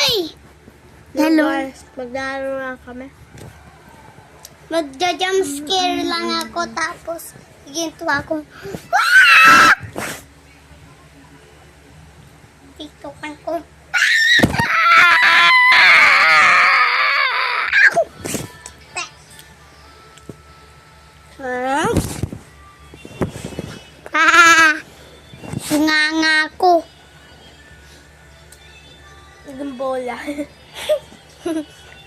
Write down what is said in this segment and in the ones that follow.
Hello. Guys, magdaro lang kami. Magja-jump scare lang ako tapos ginto ako. Tiktokan ko. Nganga ko. Naging bola.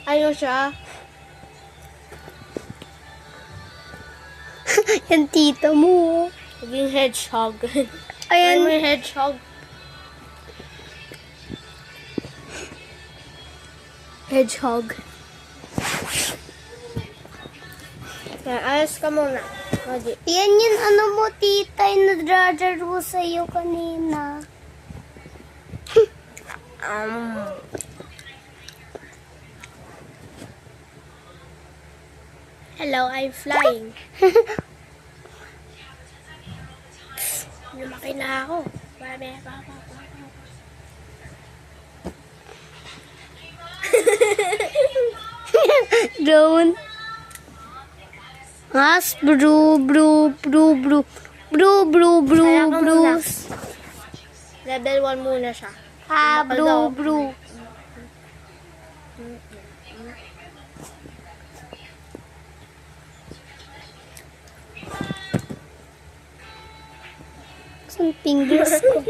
Ano siya? Yan tito mo. Naging hedgehog. Ayan. May hedgehog. Hedgehog. Yan, ayos ka muna. Madi. Yan yung ano mo, tita, yung nadradraro sa'yo kanina. Hello, I'm flying. Lumaki na ako. Don't. Mas bro. Kaya ka muna. Level 1 muna siya. Ha, bro. Saan fingers ko?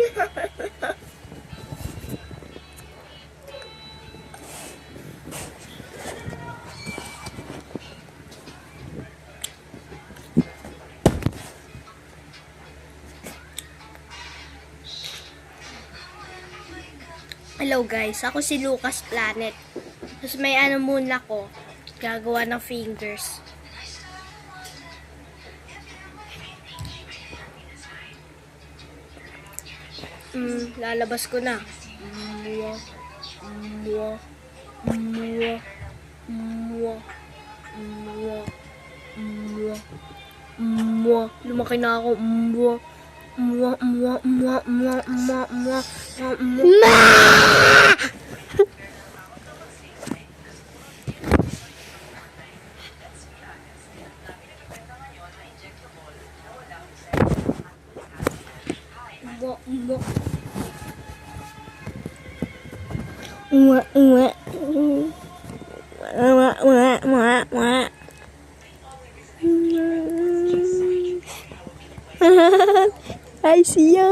Hello guys, ako si Lucas Planet. Tapos may ano muna ko, gagawa ng fingers. Lalabas ko na. Lumaki na ako. I see ya.